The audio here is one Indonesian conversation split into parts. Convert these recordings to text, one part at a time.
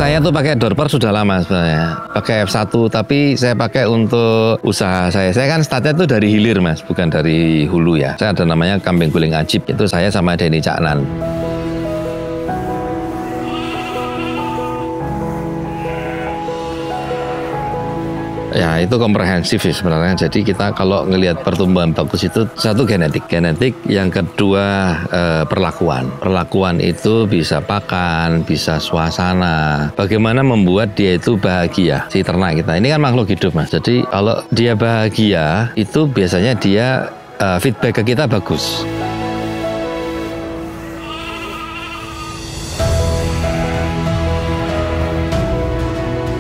Saya tuh pakai Dorper sudah lama sebenarnya. Pakai F1 tapi saya pakai untuk usaha saya. Saya kan startnya tuh dari hilir Mas, bukan dari hulu ya. Saya ada namanya Kambing Guling Ajib. Itu saya sama Denny Caknan. Ya itu komprehensif sih sebenarnya. Jadi kita kalau ngelihat pertumbuhan bagus itu satu genetik, yang kedua perlakuan itu bisa pakan, bisa suasana. Bagaimana membuat dia itu bahagia si ternak kita. Ini kan makhluk hidup Mas. Jadi kalau dia bahagia itu biasanya dia feedback ke kita bagus.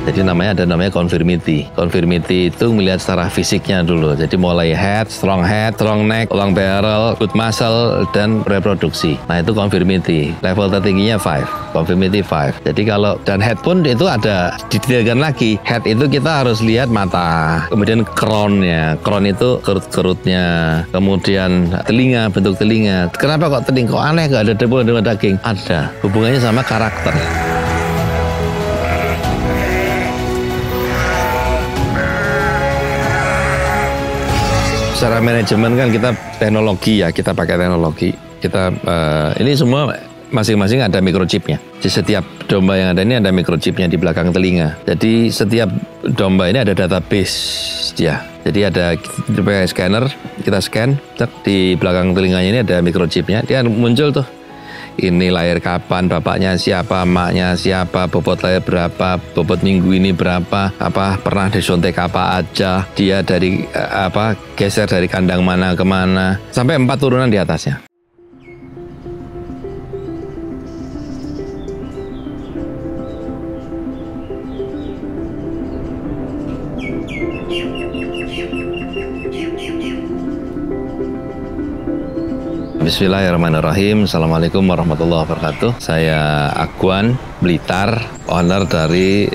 Jadi ada namanya conformity. Conformity itu melihat secara fisiknya dulu. Jadi mulai strong neck, long barrel, good muscle, dan reproduksi. Nah itu conformity. Level tertingginya 5. Conformity 5. Jadi kalau dan head pun itu ada didetailkan lagi. Head itu kita harus lihat mata, kemudian crown-nya. Crown itu kerut-kerutnya, kemudian telinga, bentuk telinga. Kenapa kok telinga kok aneh, gak ada debu dengan daging? Ada. Hubungannya sama karakter. Secara manajemen kan kita teknologi ya, kita pakai teknologi. Kita ini semua masing-masing ada microchipnya. Di setiap domba yang ada ini ada microchipnya di belakang telinga. Jadi setiap domba ini ada database dia. Jadi ada pakai scanner, kita scan, di belakang telinganya ini ada microchipnya. Dia muncul tuh. Ini lahir kapan, bapaknya siapa, emaknya siapa, bobot lahir berapa, bobot minggu ini berapa, pernah disuntik apa aja, dia dari geser dari kandang mana ke mana, sampai 4 turunan di atasnya. Bismillahirrahmanirrahim. Assalamualaikum warahmatullahi wabarakatuh. Saya Agwan Blitar, owner dari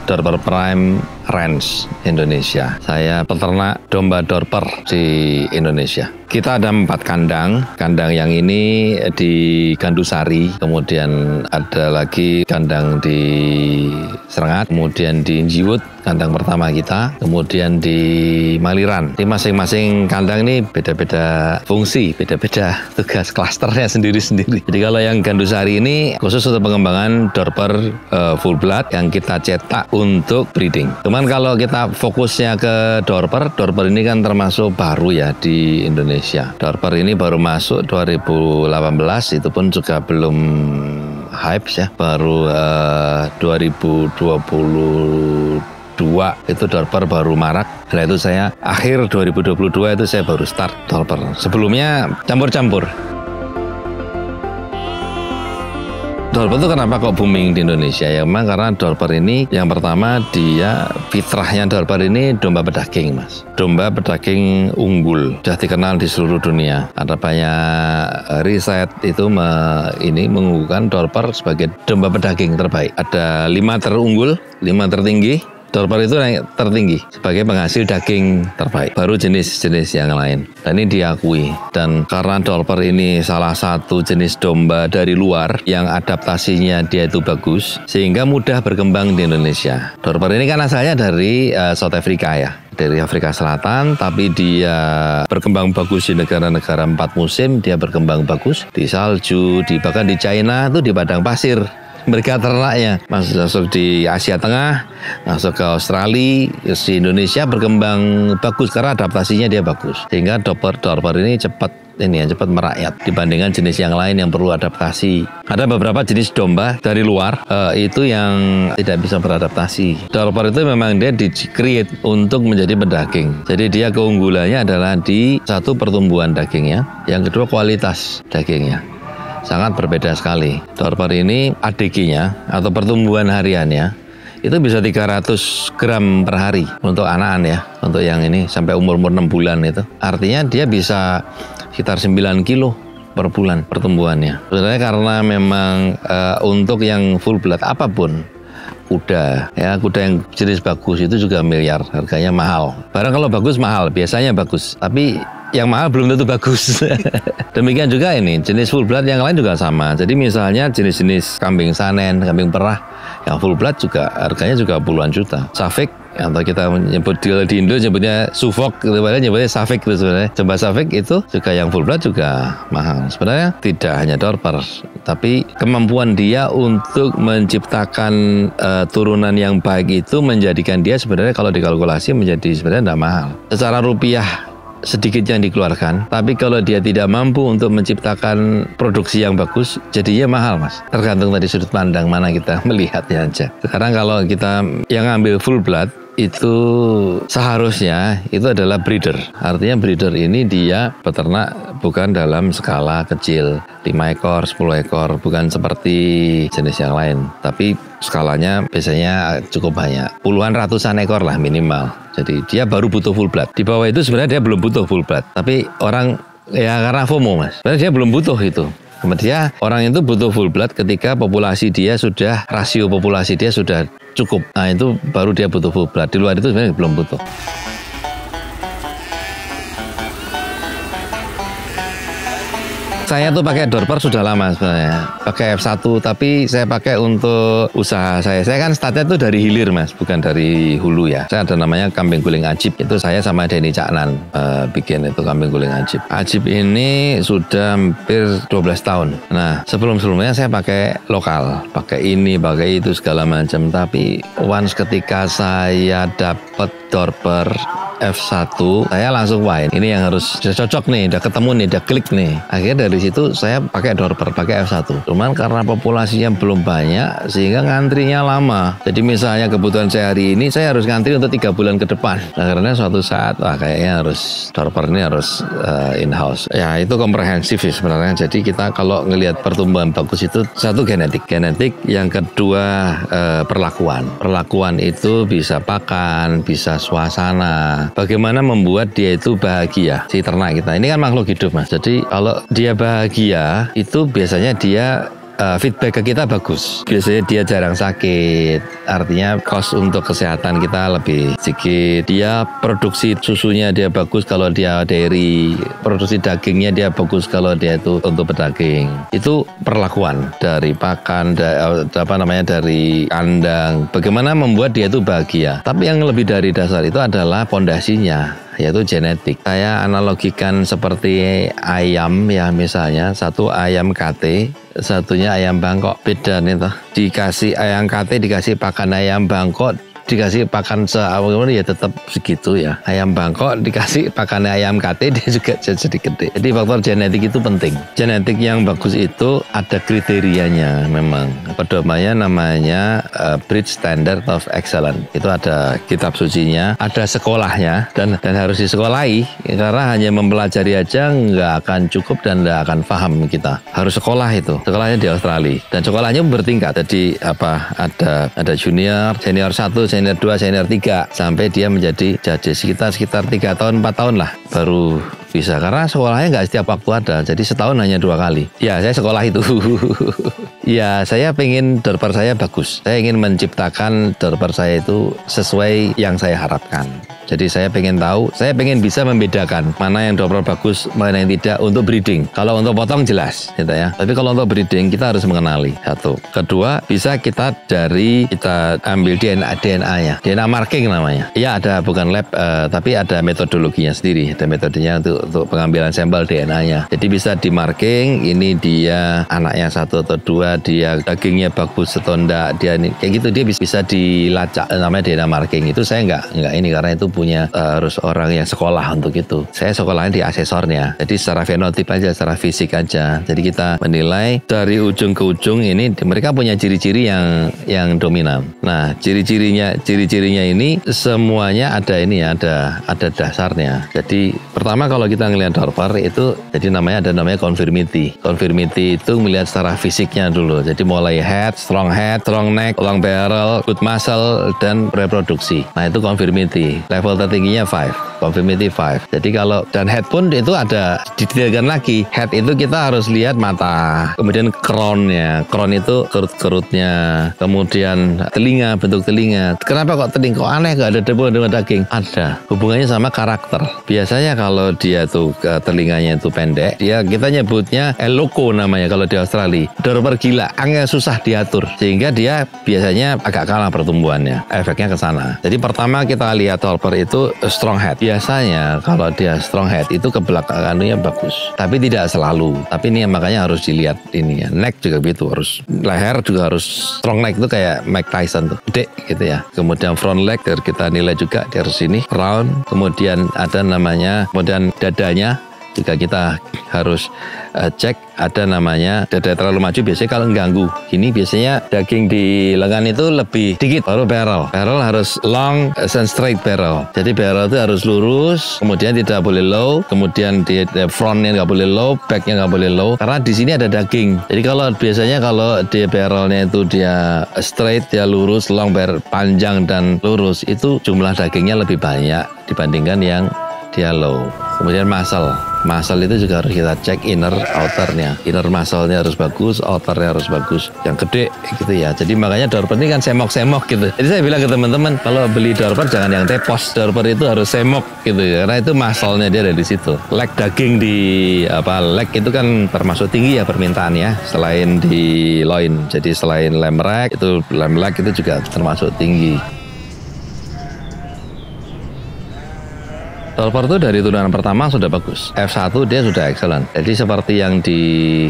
Dorper Prime Ranch Indonesia. Saya peternak domba Dorper di Indonesia. Kita ada 4 kandang. Kandang yang ini di Gandusari, kemudian ada lagi kandang di Serengat, kemudian di Jiwut, kandang pertama kita, kemudian di Maliran. Di masing-masing kandang ini beda-beda fungsi, beda-beda tugas klasternya sendiri-sendiri. Jadi kalau yang Gandusari ini khusus untuk pengembangan Dorper full blood yang kita cetak untuk breeding. Cuman kalau kita fokusnya ke Dorper ini kan termasuk baru ya di Indonesia. Dorper ini baru masuk 2018, itu pun juga belum hype ya, baru 2022 itu Dorper baru marak. Setelah itu saya akhir 2022 itu saya baru start Dorper. Sebelumnya campur-campur. Dorper itu kenapa kok booming di Indonesia? Ya memang karena Dorper ini yang pertama dia fitrahnya Dorper ini domba pedaging Mas. Domba pedaging unggul, sudah dikenal di seluruh dunia. Ada banyak riset itu mengunggulkan Dorper sebagai domba pedaging terbaik. Ada 5 terunggul, 5 tertinggi. Dorper itu tertinggi sebagai penghasil daging terbaik, baru jenis-jenis yang lain. Dan ini diakui. Dan karena Dorper ini salah satu jenis domba dari luar yang adaptasinya dia itu bagus, sehingga mudah berkembang di Indonesia. Dorper ini kan asalnya dari South Africa ya, dari Afrika Selatan, tapi dia berkembang bagus di negara-negara 4 musim, dia berkembang bagus di salju, bahkan di China itu di padang pasir. Mereka ternaknya masuk di Asia Tengah, masuk ke Australia, di Indonesia berkembang bagus karena adaptasinya dia bagus. Sehingga Dorper ini cepat merakyat dibandingkan jenis yang lain yang perlu adaptasi. Ada beberapa jenis domba dari luar itu yang tidak bisa beradaptasi. Dorper itu memang dia di-create untuk menjadi pedaging. Jadi dia keunggulannya adalah di satu pertumbuhan dagingnya, yang kedua kualitas dagingnya. Sangat berbeda sekali. Dorper ini ADG-nya atau pertumbuhan hariannya itu bisa 300 gram per hari untuk anakan ya. Untuk yang ini sampai umur 6 bulan itu. Artinya dia bisa sekitar 9 kilo per bulan pertumbuhannya. Sebenarnya karena memang untuk yang full blood apapun, kuda yang jenis bagus itu juga miliar, harganya mahal. Barang kalau bagus mahal, biasanya bagus. Tapi yang mahal belum tentu bagus. Demikian juga ini jenis full blood yang lain juga sama. Jadi misalnya jenis-jenis kambing sanen, kambing perah yang full blood juga harganya juga puluhan juta. Safik atau kita menyebut di Indo nyebutnya Suffolk, nyebutnya Safik itu sebenarnya. Coba Safik itu juga yang full blood juga mahal. Sebenarnya tidak hanya Dorper, tapi kemampuan dia untuk menciptakan turunan yang baik itu menjadikan dia sebenarnya kalau dikalkulasi menjadi sebenarnya tidak mahal. Secara rupiah sedikit yang dikeluarkan, tapi kalau dia tidak mampu untuk menciptakan produksi yang bagus, jadinya mahal, Mas. Tergantung tadi sudut pandang mana kita melihatnya aja. Sekarang kalau kita yang ambil full blood, itu seharusnya itu adalah breeder. Artinya breeder ini dia peternak bukan dalam skala kecil, 5 ekor, 10 ekor, bukan seperti jenis yang lain. Tapi skalanya biasanya cukup banyak, puluhan ratusan ekor lah minimal. Jadi dia baru butuh full blood. Di bawah itu sebenarnya dia belum butuh full blood. Tapi orang ya karena FOMO, Mas. Sebenarnya dia belum butuh itu. Kemudian orang itu butuh full blood ketika populasi dia sudah, rasio populasi dia sudah cukup. Nah itu baru dia butuh full blood. Di luar itu sebenarnya belum butuh. Saya tuh pakai Dorper sudah lama sebenarnya, pakai F1, tapi saya pakai untuk usaha saya. Saya kan startnya tuh dari hilir, Mas, bukan dari hulu ya. Saya ada namanya kambing guling ajib, itu saya sama Denny Caknan bikin itu kambing guling ajib. Ajib ini sudah hampir 12 tahun. Nah, sebelum-sebelumnya saya pakai lokal, pakai ini, pakai itu segala macam. Tapi once ketika saya dapat Dorper F1, saya langsung wah ini yang harus cocok nih, udah ketemu nih, udah klik nih. Akhirnya dari situ saya pakai Dorper, pakai F1. Cuman karena populasinya belum banyak, sehingga ngantrinya lama. Jadi misalnya kebutuhan saya hari ini, saya harus ngantri untuk 3 bulan ke depan. Nah, karena suatu saat, wah kayaknya harus Dorper ini harus in-house. Ya itu komprehensif sih sebenarnya. Jadi kita kalau ngelihat pertumbuhan bagus itu, satu genetik, yang kedua perlakuan. Perlakuan itu bisa pakan, bisa suasana. Bagaimana membuat dia itu bahagia, si ternak kita. Ini kan makhluk hidup, Mas. Jadi kalau dia bahagia, itu biasanya dia feedback ke kita bagus. Biasanya dia jarang sakit. Artinya cost untuk kesehatan kita lebih sedikit. Dia produksi susunya dia bagus kalau dia dairy. Produksi dagingnya dia bagus kalau dia itu untuk pedaging. Itu perlakuan dari pakan, dari kandang. Bagaimana membuat dia itu bahagia. Tapi yang lebih dari dasar itu adalah pondasinya, yaitu genetik. Saya analogikan seperti ayam ya, misalnya satu ayam KT, satunya ayam Bangkok. Beda nih toh. Dikasih ayam KT, dikasih pakan ayam Bangkok, dikasih pakan seawal ya tetap segitu ya. Ayam Bangkok dikasih pakan ayam KT dia juga jadi gede. Jadi faktor genetik itu penting. Genetik yang bagus itu ada kriterianya memang. Pedomannya namanya Breed Standard of Excellence. Itu ada kitab sucinya, ada sekolahnya dan harus disekolahi. Karena hanya mempelajari aja nggak akan cukup dan nggak akan paham kita. Harus sekolah itu. Sekolahnya di Australia dan sekolahnya bertingkat. Jadi ada junior, senior 1, senior 2, senior 3 sampai dia menjadi judges sekitar 3 tahun 4 tahun lah baru bisa, karena sekolahnya nggak setiap waktu ada, jadi setahun hanya 2 kali. Ya saya sekolah itu. Ya saya pengen Dorper saya bagus, saya ingin menciptakan Dorper saya itu sesuai yang saya harapkan. Jadi saya pengen tahu, saya pengen bisa membedakan mana yang Dorper bagus, mana yang tidak untuk breeding. Kalau untuk potong jelas, gitu ya. Tapi kalau untuk breeding kita harus mengenali satu. Kedua, bisa kita ambil DNA-nya, DNA marking namanya. Ya ada bukan lab, tapi ada metodologinya sendiri, ada metodenya untuk pengambilan sampel DNA-nya. Jadi bisa di marking, ini dia anaknya 1 atau 2, dia dagingnya bagus atau enggak, dia kayak gitu dia bisa dilacak, namanya DNA marking. Itu saya enggak ini karena itu punya harus orang yang sekolah untuk itu. Saya sekolahnya di asesornya. Jadi secara fenotip aja, secara fisik aja. Jadi kita menilai dari ujung ke ujung ini mereka punya ciri-ciri yang dominan. Nah, ciri-cirinya ini semuanya ada ini ya, ada dasarnya. Jadi pertama kalau kita ngelihat Dorper itu jadi ada namanya conformity. Conformity itu melihat secara fisiknya dulu. Jadi mulai head, strong neck, long barrel, good muscle dan reproduksi. Nah, itu conformity. Level tertingginya 5. Conformity 5. Jadi kalau dan head pun itu ada didetailkan lagi. Head itu kita harus lihat mata, kemudian crown-nya. Crown itu kerut-kerutnya, kemudian telinga, bentuk telinga. Kenapa kok telinga kok aneh, gak ada debu dengan daging? Ada hubungannya sama karakter. Biasanya kalau dia tuh telinganya itu pendek, kita nyebutnya eloko namanya kalau di Australia. Dorper gila, angin susah diatur, sehingga dia biasanya agak kalah pertumbuhannya. Efeknya ke sana. Jadi pertama kita lihat dorper itu strong head. Biasanya kalau dia strong head itu ke belakangannya bagus, tapi tidak selalu. Tapi ini makanya harus dilihat ini ya. Neck juga begitu, harus leher juga harus strong neck, itu kayak Mike Tyson tuh, gede gitu ya. Kemudian front leg kita nilai juga dari sini round. Kemudian ada namanya, kemudian dadanya juga kita harus cek, ada namanya dada terlalu maju biasanya kalau mengganggu. Ini biasanya daging di lengan itu lebih dikit, baru barrel. Barrel harus long and straight barrel. Jadi barrel itu harus lurus, kemudian tidak boleh low, kemudian di frontnya nggak boleh low, backnya nggak boleh low, karena di sini ada daging. Jadi kalau biasanya kalau di barrelnya itu dia straight, dia lurus, long, panjang dan lurus, itu jumlah dagingnya lebih banyak dibandingkan yang dia low. Kemudian muscle itu juga harus kita cek inner outernya. Inner muscle-nya harus bagus, outernya harus bagus, yang gede gitu ya. Jadi makanya dorper ini kan semok-semok gitu. Jadi saya bilang ke teman-teman, kalau beli dorper jangan yang tepos, dorper itu harus semok gitu ya, karena itu muscle-nya dia ada di situ. Leg daging di leg itu kan termasuk tinggi ya permintaannya, selain di loin. Jadi selain lamb leg itu juga termasuk tinggi. Dorper itu dari turunan pertama sudah bagus. F1 dia sudah excellent. Jadi seperti yang di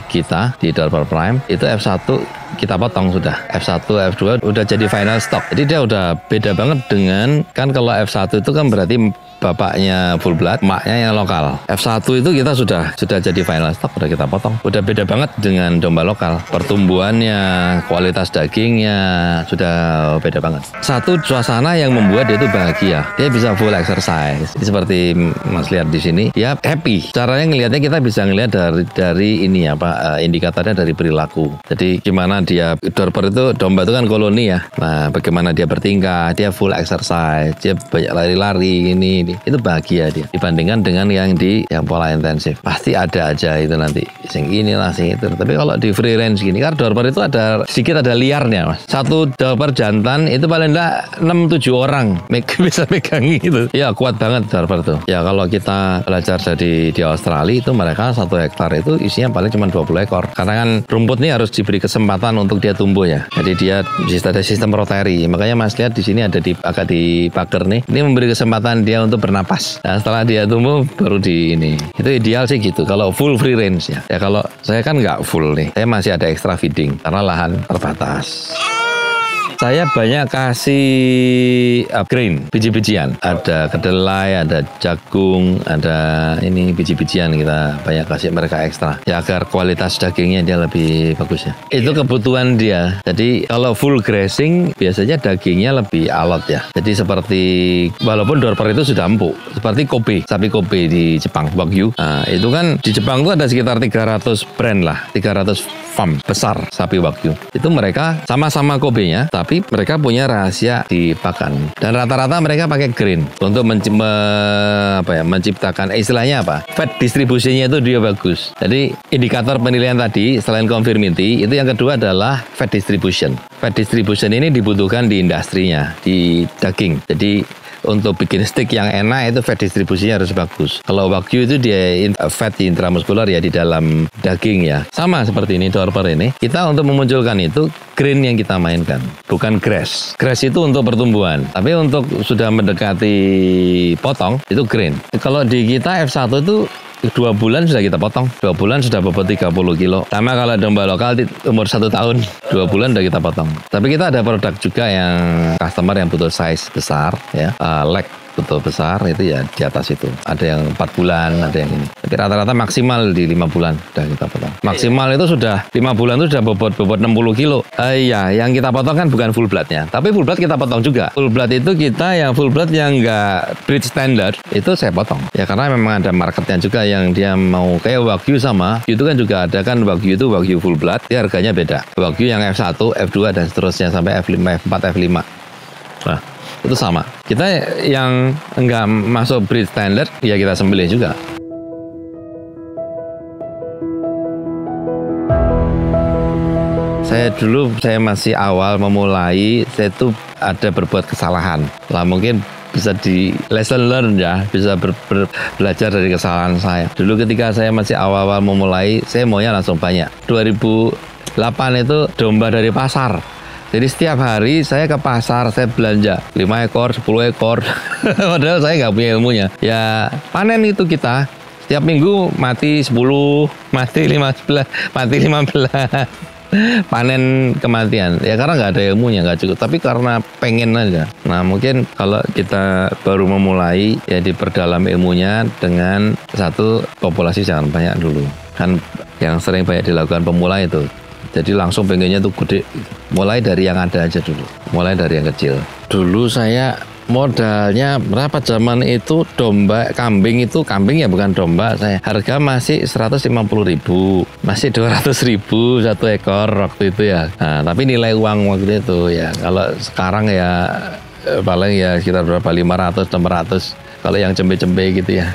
kita, di Dorper Prime, itu F1 kita potong sudah. F1, F2 udah jadi final stock. Jadi dia udah beda banget dengan, kan kalau F1 itu kan berarti bapaknya full blood, emaknya yang lokal. F1 itu kita sudah jadi final stock, udah kita potong. Udah beda banget dengan domba lokal. Pertumbuhannya, kualitas dagingnya, sudah beda banget. Satu, suasana yang membuat dia itu bahagia. Dia bisa full exercise. Jadi seperti Mas lihat di sini, dia happy. Caranya ngelihatnya kita bisa ngelihat dari ini indikatornya dari perilaku. Jadi gimana dia, dorper itu, domba itu kan koloni ya. Nah, bagaimana dia bertingkah, dia full exercise, dia banyak lari-lari ini. Itu bahagia dia dibandingkan dengan yang pola intensif. Pasti ada aja itu nanti sing inilah sing itu. Tapi kalau di free range gini, karena dorper itu ada sedikit ada liarnya Mas. Satu dorper jantan itu paling enggak 6-7 orang bisa megang itu. Ya kuat banget dorper tuh. Ya kalau kita belajar di Australia itu mereka 1 hektar itu isinya paling cuma 20 ekor. Karena kan rumput ini harus diberi kesempatan untuk dia tumbuh ya. Jadi dia ada sistem rotary. Makanya Mas lihat di sini ada agak di pagar nih. Ini memberi kesempatan dia untuk bernapas. Nah, setelah dia tumbuh baru di ini. Itu ideal sih gitu. Kalau full free range ya. Ya kalau saya kan nggak full nih. Saya masih ada extra feeding karena lahan terbatas. Saya banyak kasih grain, biji-bijian. Ada kedelai, ada jagung, ada ini biji-bijian kita banyak kasih mereka ekstra. Ya agar kualitas dagingnya dia lebih bagus ya. Itu kebutuhan dia. Jadi kalau full grazing biasanya dagingnya lebih alot ya. Jadi seperti walaupun dorper itu sudah empuk, seperti Kobe, sapi Kobe di Jepang, Wagyu. Nah, itu kan di Jepang itu ada sekitar 300 brand lah, 300 farm besar sapi Wagyu. Itu mereka sama-sama Kobe-nya, tapi mereka punya rahasia di pakan. Dan rata-rata mereka pakai grain untuk menciptakan istilahnya apa? Fat distribusinya itu dia bagus. Jadi indikator penilaian tadi selain conformity itu yang kedua adalah fat distribution. Fat distribution ini dibutuhkan di industrinya, di daging. Jadi untuk bikin steak yang enak itu fat distribusinya harus bagus. Kalau Wagyu itu dia fat intramuskular ya di dalam daging ya. Sama seperti ini dorper ini. Kita untuk memunculkan itu grain yang kita mainkan, bukan grass. Grass itu untuk pertumbuhan. Tapi untuk sudah mendekati potong itu grain. Kalau di kita F1 itu 2 bulan sudah kita potong. 2 bulan sudah bobot 30 kilo. Sama kalau domba lokal umur 1 tahun, 2 bulan sudah kita potong. Tapi kita ada produk juga yang customer yang butuh size besar ya, leg betul besar itu ya di atas itu. Ada yang 4 bulan, ada yang ini. Tapi rata-rata maksimal di 5 bulan sudah kita potong. Maksimal itu sudah 5 bulan itu sudah bobot 60 kilo. Iya, yang kita potong kan bukan full bloodnya. Tapi full blood kita potong juga. Full blood itu kita yang full blood yang nggak breed standard itu saya potong. Ya karena memang ada marketnya juga yang dia mau kayak Wagyu sama. Itu kan juga ada kan Wagyu itu Wagyu full blood. Dia harganya beda. Wagyu yang F1, F2 dan seterusnya sampai F5, F4, F5. Nah, itu sama. Kita yang nggak masuk breed standard, ya kita sembelih juga. Saya masih awal memulai, saya tuh ada berbuat kesalahan. Lah mungkin bisa di lesson learn ya, bisa belajar dari kesalahan saya. Dulu ketika saya masih awal-awal memulai, saya maunya langsung banyak. 2008 itu domba dari pasar. Jadi setiap hari saya ke pasar, saya belanja 5 ekor, 10 ekor. Padahal saya nggak punya ilmunya. Ya panen itu kita. Setiap minggu mati 10, mati 15, mati 15. Panen kematian. Ya karena nggak ada ilmunya, nggak cukup. Tapi karena pengen aja. Nah mungkin kalau kita baru memulai, ya diperdalam ilmunya dengan satu, populasi jangan banyak dulu. Kan yang sering banyak dilakukan pemula itu. Jadi langsung pengennya tuh gede. Mulai dari yang ada aja dulu. Mulai dari yang kecil. Dulu saya modalnya berapa zaman itu domba, kambing ya bukan domba saya. Harga masih 150.000. Masih 200.000 satu ekor waktu itu ya. Nah, tapi nilai uang waktu itu ya. Kalau sekarang ya paling ya sekitar berapa? 500, 600. Kalau yang cembe-cembe gitu ya.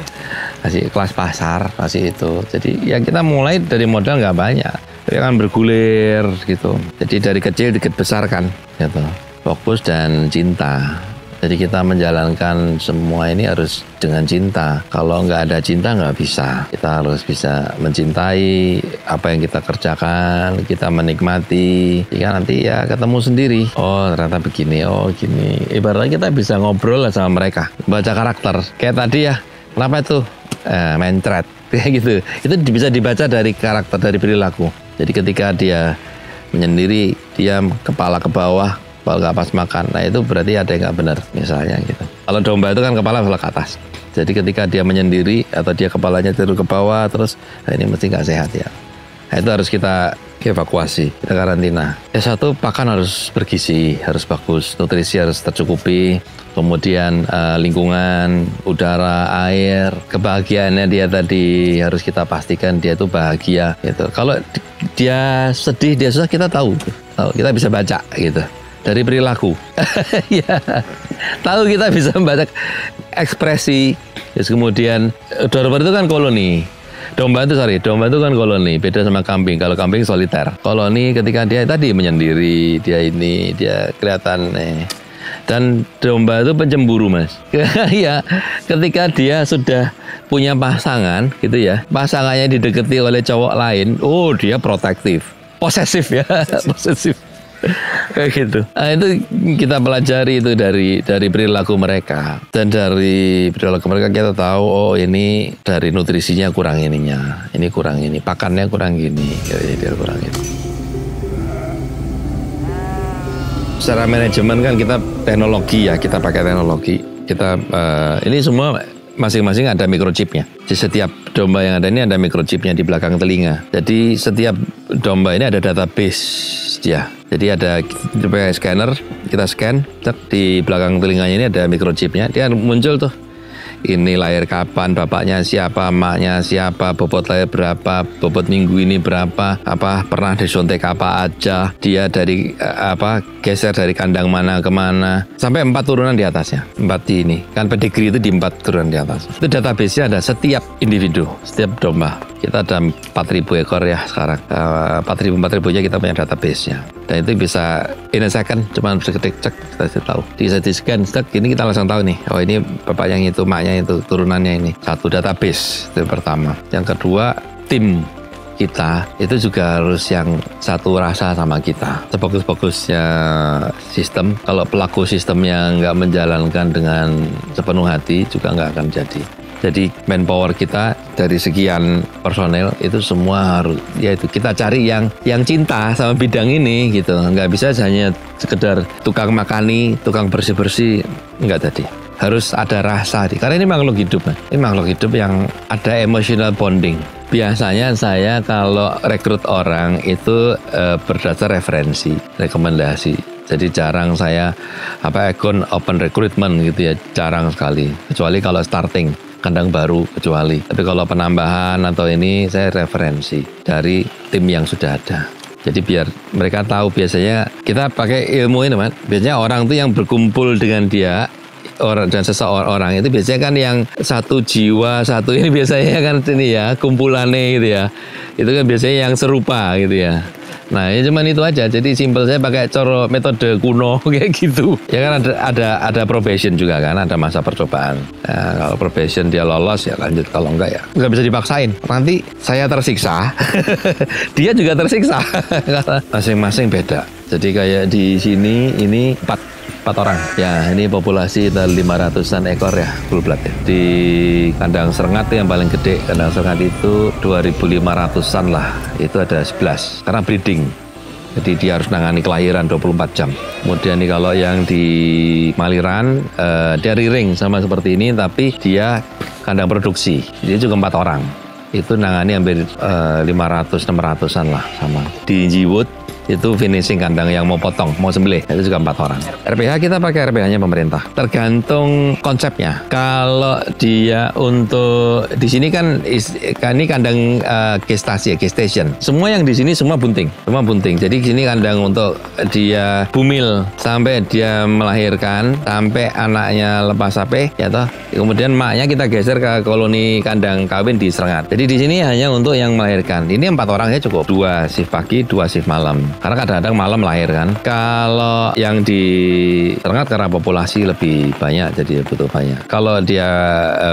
Masih kelas pasar, masih itu. Jadi ya kita mulai dari modal nggak banyak. Tapi kan bergulir gitu. Jadi dari kecil dikit besar kan gitu. Fokus dan cinta. Jadi kita menjalankan semua ini harus dengan cinta. Kalau nggak ada cinta nggak bisa. Kita harus bisa mencintai apa yang kita kerjakan, kita menikmati. Jika nanti ya ketemu sendiri. Oh ternyata begini, oh gini. Ibaratnya kita bisa ngobrol sama mereka, baca karakter. Kayak tadi ya, kenapa itu mencret kayak gitu. Itu bisa dibaca dari karakter, dari perilaku. Jadi ketika dia menyendiri, diam, kepala ke bawah, kalau nggak pas makan, nah itu berarti ada yang nggak benar misalnya gitu. Kalau domba itu kan kepala ke atas. Jadi ketika dia menyendiri atau dia kepalanya turun ke bawah terus, nah ini mesti nggak sehat ya. Nah itu harus kita evakuasi, kita karantina. Satu, pakan harus bergizi, harus bagus, nutrisi harus tercukupi. Kemudian lingkungan, udara, air, kebahagiaannya dia tadi harus kita pastikan dia itu bahagia gitu. Kalau dia sedih, dia susah, kita tahu, kita bisa baca gitu. Dari perilaku. Ya. Tahu kita bisa membaca ekspresi. Terus kemudian domba itu kan koloni. Domba itu kan koloni. Beda sama kambing. Kalau kambing soliter. Koloni ketika dia tadi menyendiri, dia kelihatan dan domba itu pencemburu, Mas. Ya, ketika dia sudah punya pasangan gitu ya. Pasangannya didekati oleh cowok lain, oh dia protektif. Posesif ya, posesif. Kayak gitu. Nah, itu kita pelajari itu dari perilaku mereka, dan dari perilaku mereka kita tahu oh ini dari nutrisinya kurang ininya, ini kurang ini, pakannya kurang gini, dia kurang ini. Secara manajemen kan kita teknologi ya, kita pakai teknologi. Kita ini semua masing-masing ada microchipnya. Di setiap domba yang ada ini ada microchipnya di belakang telinga. Jadi setiap domba ini ada database dia. Jadi ada pakai scanner, kita scan, di belakang telinganya ini ada microchipnya. Dia muncul tuh. Ini lahir kapan, bapaknya siapa, emaknya siapa, bobot lahir berapa, bobot minggu ini berapa, pernah disontek apa aja, dia dari geser dari kandang mana ke mana, sampai 4 turunan di atasnya. 4 ini, kan pedigree itu di 4 turunan di atas. Itu database-nya ada setiap individu, setiap domba. Kita ada 4.000 ekor ya sekarang. 4.000-nya kita punya database-nya. Dan itu bisa in a second, cuma seketik cek, kita bisa tahu. Bisa di-scan, ini kita langsung tahu nih, oh ini bapaknya itu, maknya itu, turunannya ini. Satu, database, itu pertama. Yang kedua, tim kita itu juga harus yang satu rasa sama kita. Sebagus-bagusnya sistem, kalau pelaku sistemnya nggak menjalankan dengan sepenuh hati, juga nggak akan jadi. Jadi manpower kita dari sekian personel itu semua harus, yaitu kita cari yang cinta sama bidang ini gitu. Nggak bisa hanya sekedar tukang makani, tukang bersih-bersih, nggak tadi. Harus ada rasa, karena ini makhluk hidup. Ini makhluk hidup yang ada emotional bonding. Biasanya saya kalau rekrut orang itu berdasar referensi, rekomendasi. Jadi jarang saya akun open recruitment gitu ya, jarang sekali. Kecuali kalau starting kandang baru, kecuali. Tapi kalau penambahan atau ini saya referensi dari tim yang sudah ada. Jadi biar mereka tahu, biasanya kita pakai ilmu ini, Mas. Biasanya orang tuh yang berkumpul dengan dia dan seseorang itu biasanya kan yang satu jiwa, satu ini biasanya kan ini ya, kumpulannya gitu ya. Itu kan biasanya yang serupa gitu ya. Nah, ya cuman itu aja. Jadi simpel, saya pakai metode kuno kayak gitu. Ya kan ada probation juga kan, ada masa percobaan. Nah, kalau probation dia lolos ya lanjut, kalau enggak ya nggak bisa dipaksain. Nanti saya tersiksa, dia juga tersiksa. Masing-masing beda. Jadi kayak di sini ini 4 orang. Ya, ini populasi 500-an ekor ya, full blood ya. Di kandang Serengat yang paling gede, kandang Serengat itu 2.500-an lah. Itu ada 11, karena breeding. Jadi dia harus nangani kelahiran 24 jam. Kemudian nih kalau yang di Maliran, dia riring sama seperti ini, tapi dia kandang produksi. Dia juga 4 orang. Itu nangani hampir 500-600-an lah sama. Di Jiwood, itu finishing kandang yang mau potong, mau sembelih, itu juga 4 orang. RPH kita pakai RPH-nya pemerintah. Tergantung konsepnya. Kalau dia untuk di sini kan ini kandang gestasi ya, gestation. Semua yang di sini semua bunting, Jadi di sini kandang untuk dia bumil sampai dia melahirkan, sampai anaknya lepas sape, ya toh. Kemudian maknya kita geser ke koloni kandang kawin di Serengat. Jadi di sini hanya untuk yang melahirkan. Ini 4 orangnya cukup. 2 shift pagi, 2 shift malam. Karena kadang-kadang malam lahir kan. Kalau yang di Serengat karena populasi lebih banyak, jadi butuh banyak. Kalau dia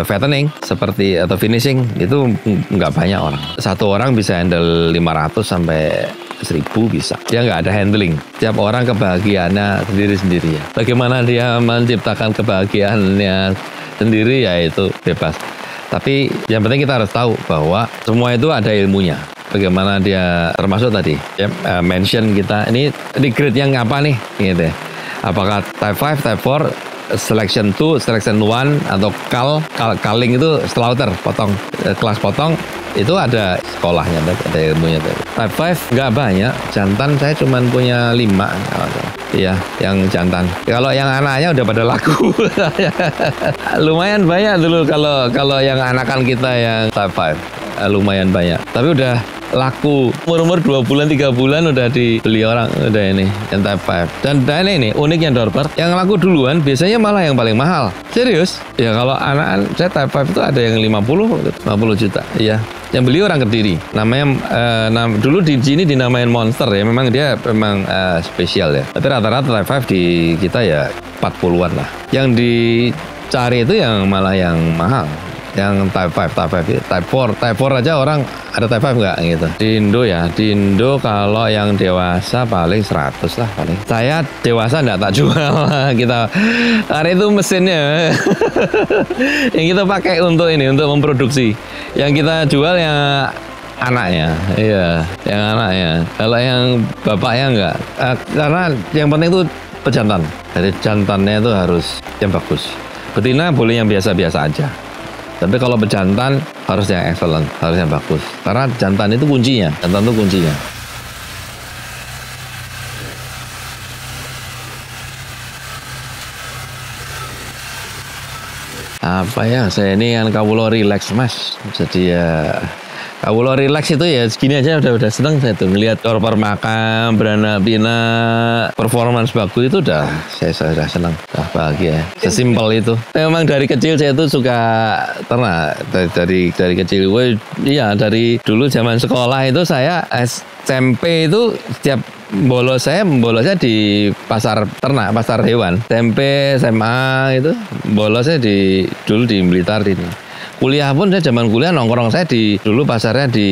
fattening seperti atau finishing itu nggak banyak orang. Satu orang bisa handle 500 sampai 1000 bisa. Dia nggak ada handling. Tiap orang kebahagiaannya sendiri-sendiri ya. Bagaimana dia menciptakan kebahagiaannya sendiri ya itu bebas. Tapi yang penting kita harus tahu bahwa semua itu ada ilmunya. Bagaimana dia termasuk tadi ya, mention kita ini grade yang apa nih gitu ya. Apakah type 5, type 4, selection 2, selection 1 atau culling itu slaughter, potong, kelas potong itu ada sekolahnya, ada ilmunya. Type 5 nggak banyak, jantan saya cuma punya 5. Iya, yang jantan. Kalau yang anaknya udah pada laku. Lumayan banyak dulu kalau yang anakan kita yang type 5. Lumayan banyak. Tapi udah laku. Umur 2 bulan, 3 bulan udah dibeli orang. Udah ini, yang type 5. Dan ini uniknya Dorper, yang laku duluan biasanya malah yang paling mahal. Serius? Ya kalau anak saya type 5 itu ada yang 50 juta. Iya. Yang beli orang Kediri. Namanya dulu di sini dinamain monster ya. Memang dia spesial ya. Tapi rata-rata type 5 di kita ya 40-an lah. Yang dicari itu yang malah yang mahal. Yang type 5, type 4 aja orang ada type 5 nggak gitu. Di Indo kalau yang dewasa paling 100 lah paling. Saya dewasa nggak tak jual kita. Karena itu mesinnya yang kita pakai untuk memproduksi. Yang kita jual yang anaknya, iya, yang anaknya. Kalau yang bapaknya nggak. Karena yang penting itu pejantan. Jadi jantannya itu harus yang bagus. Betina boleh yang biasa-biasa aja. Tapi kalau pejantan harus yang excellent, harus yang bagus. Karena jantan itu kuncinya, Apa ya, saya ini kan kawula relax Mas. Jadi ya kawula relax itu ya segini aja udah seneng saya tuh ngelihat Dorper makan, beranak pinak, performance bagus itu saya sudah senang, bahagia. Sesimpel itu. Memang dari kecil saya tuh suka ternak dari kecil. Iya, dari dulu zaman sekolah itu saya SMP itu setiap bolosnya di pasar ternak, pasar hewan. SMP, SMA itu bolosnya dulu di Blitar ini. Kuliah pun saya zaman kuliah nongkrong saya dulu pasarnya di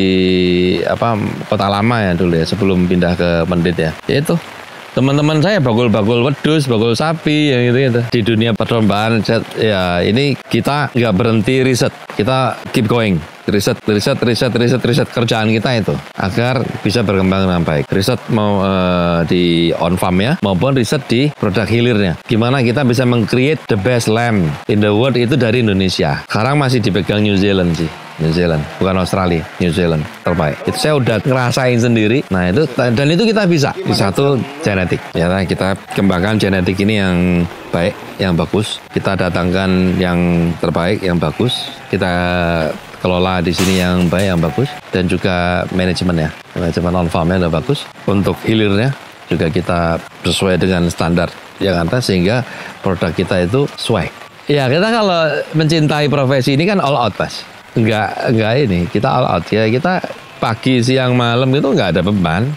Kota Lama ya dulu ya, sebelum pindah ke Mendit ya. Itu teman-teman saya bagul wedus, bagul sapi yang gitu. Di dunia perlombaan ya ini kita nggak berhenti riset, kita keep going. Riset kerjaan kita itu agar bisa berkembang dengan baik. Riset mau di on farm ya, maupun riset di produk hilirnya. Gimana kita bisa meng-create the best lamb in the world itu dari Indonesia. Sekarang masih dipegang New Zealand sih. New Zealand, bukan Australia, New Zealand terbaik. Itu saya udah ngerasain sendiri. Nah itu dan itu kita bisa. Satu genetik. Ya kita kembangkan genetik ini yang baik, yang bagus. Kita datangkan yang terbaik, yang bagus. Kita kelola di sini yang baik, yang bagus, dan juga manajemen on farmnya udah bagus. Untuk hilirnya juga kita sesuai dengan standar yang ada sehingga produk kita itu sesuai. Ya kita kalau mencintai profesi ini kan all out Mas. Enggak ini, kita all out ya, kita pagi, siang, malam itu nggak ada beban.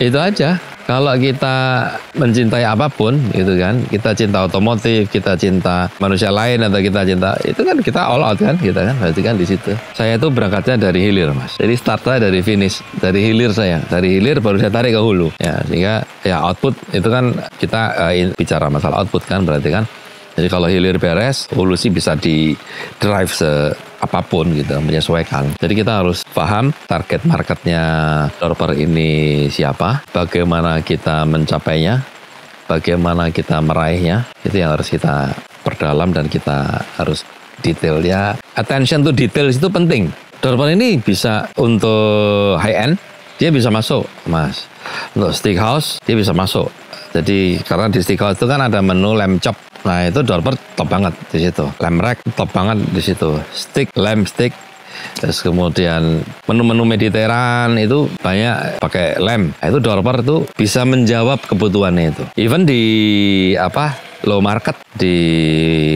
Itu aja. Kalau kita mencintai apapun, gitu kan, kita cinta otomotif, kita cinta manusia lain, atau kita cinta, itu kan kita all out kan, kita kan, berarti kan di situ. Saya tuh berangkatnya dari hilir Mas, jadi start saya dari finish, dari hilir dari hilir baru saya tarik ke hulu, ya sehingga ya output itu kan kita bicara masalah output kan, berarti kan. Jadi kalau hilir beres, hulu sih bisa di drive apapun gitu, menyesuaikan. Jadi kita harus paham target marketnya dorper ini siapa, bagaimana kita mencapainya, bagaimana kita meraihnya, itu yang harus kita perdalam dan kita harus detail ya. Attention to details itu penting. Dorper ini bisa untuk high end, dia bisa masuk, Mas. Untuk steakhouse, dia bisa masuk. Jadi karena di steakhouse itu kan ada menu lamb chop. Nah itu dorper top banget di situ. Lamb rack top banget di situ. Steak, lamb steak. Terus kemudian menu-menu Mediterranean itu banyak pakai lamb. Nah, itu dorper itu bisa menjawab kebutuhannya itu. Even di low market, di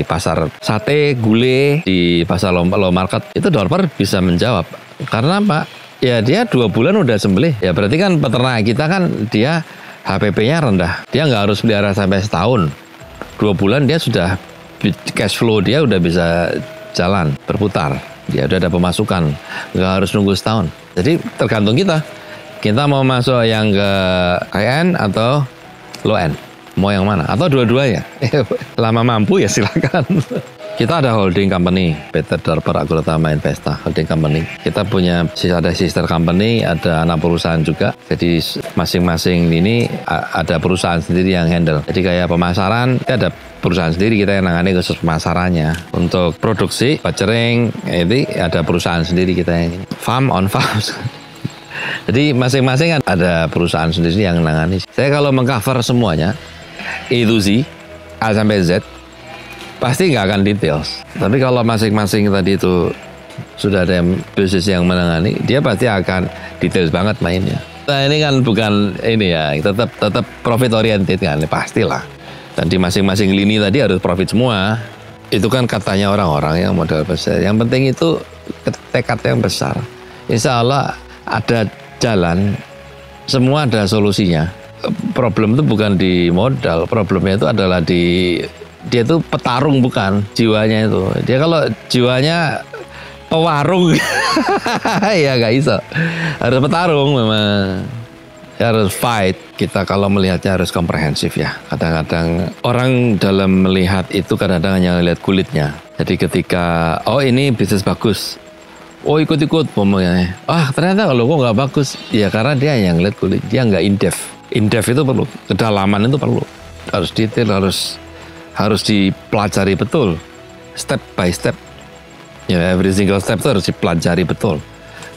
pasar sate, gulai, di pasar low market itu dorper bisa menjawab. Karena apa? Ya dia 2 bulan udah sembelih. Ya berarti kan peternak kita kan dia HPP-nya rendah. Dia nggak harus pelihara sampai setahun. 2 bulan dia sudah cash flow dia udah bisa jalan, berputar. Dia udah ada pemasukan. Nggak harus nunggu setahun. Jadi tergantung kita. Kita mau masuk yang ke high end atau low end. Mau yang mana? Atau dua-duanya. Lama mampu ya silakan. Kita ada holding company, PT Dorper Agrotama Investa, holding company. Kita punya ada sister company, ada anak perusahaan juga. Jadi masing-masing ini ada perusahaan sendiri yang handle. Jadi kayak pemasaran, ada perusahaan sendiri kita yang nangani khusus pemasarannya. Untuk produksi, butchering, itu ada perusahaan sendiri kita yang ini. Farm on farm. Jadi masing-masing ada perusahaan sendiri yang nangani. Saya kalau mengcover semuanya, itu sih A sampai Z, pasti nggak akan details. Tapi kalau masing-masing tadi itu sudah ada bisnis yang menangani, dia pasti akan details banget mainnya. Nah ini kan bukan ini ya, tetap profit oriented kan, pastilah. Dan di masing-masing lini tadi harus profit semua. Itu kan katanya orang-orang yang modal besar. Yang penting itu tekad yang besar. Insya Allah ada jalan, semua ada solusinya. Problem itu bukan di modal, problemnya itu adalah dia itu petarung bukan, jiwanya itu. Dia kalau jiwanya pewarung, ya nggak bisa. Harus petarung memang. Ya harus fight. Kita kalau melihatnya harus komprehensif ya. Kadang-kadang orang dalam melihat itu kadang-kadang hanya melihat kulitnya. Jadi ketika, oh ini bisnis bagus. Oh ikut-ikut ngomongnya. Ternyata kalau kok nggak bagus. Ya karena dia yang lihat kulit, dia nggak in-depth. In-depth itu perlu, kedalaman itu perlu. Harus detail, harus dipelajari betul, step by step. Ya, every single step itu harus dipelajari betul,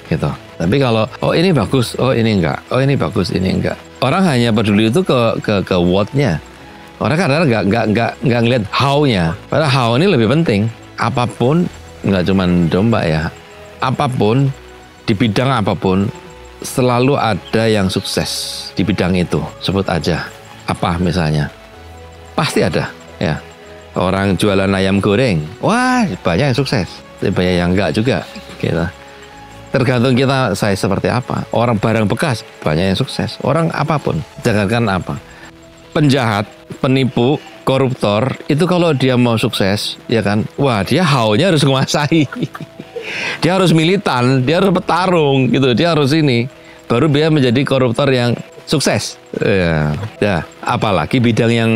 gitu. Tapi kalau ini bagus, ini enggak, ini bagus, ini enggak. Orang hanya peduli itu ke what-nya. Orang kadang-kadang nggak ngeliat how-nya. Padahal how ini lebih penting. Apapun, nggak cuma domba ya. Apapun di bidang apapun selalu ada yang sukses di bidang itu. Sebut aja apa misalnya, pasti ada. Ya, orang jualan ayam goreng, wah banyak yang sukses, banyak yang enggak juga. Gitu. Tergantung kita saya seperti apa. Orang barang bekas banyak yang sukses. Orang apapun, jangankan apa. Penjahat, penipu, koruptor itu kalau dia mau sukses, ya kan, wah dia how-nya harus menguasai. Dia harus militan, dia harus bertarung gitu, dia harus ini. Baru dia menjadi koruptor yang sukses. Ya, apalagi bidang yang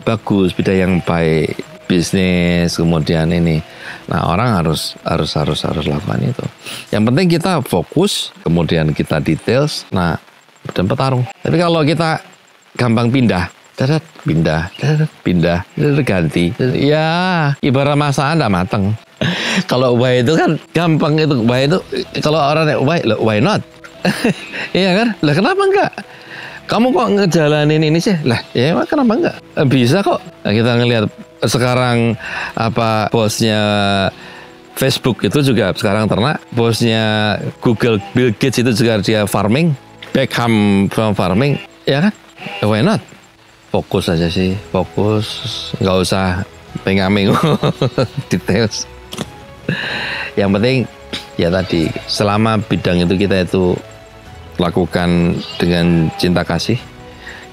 bagus, bidang yang baik, bisnis, kemudian ini. Nah, orang harus lakukan itu. Yang penting kita fokus, kemudian kita details, dan bertarung. Tapi kalau kita gampang pindah, ganti. Ya, ibarat masakan enggak mateng. Kalau why itu kan gampang itu. Why itu kalau orang why not? Iya kan? Lah kenapa enggak? Kamu kok ngejalanin ini sih? Lah, ya kenapa enggak? Bisa kok. Nah, kita ngelihat sekarang bosnya Facebook itu juga sekarang ternak, bosnya Google Bill Gates itu juga dia farming, Beckham farming, ya kan? Why not? Fokus aja sih, fokus, nggak usah pengaming details. Yang penting ya tadi, selama bidang itu kita itu lakukan dengan cinta kasih,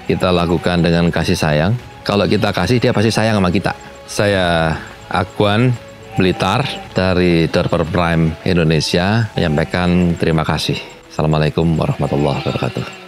kita lakukan dengan kasih sayang. Kalau kita kasih, dia pasti sayang sama kita. Saya Agwan Blitar dari Dorper Prime Indonesia menyampaikan terima kasih. Assalamualaikum warahmatullahi wabarakatuh.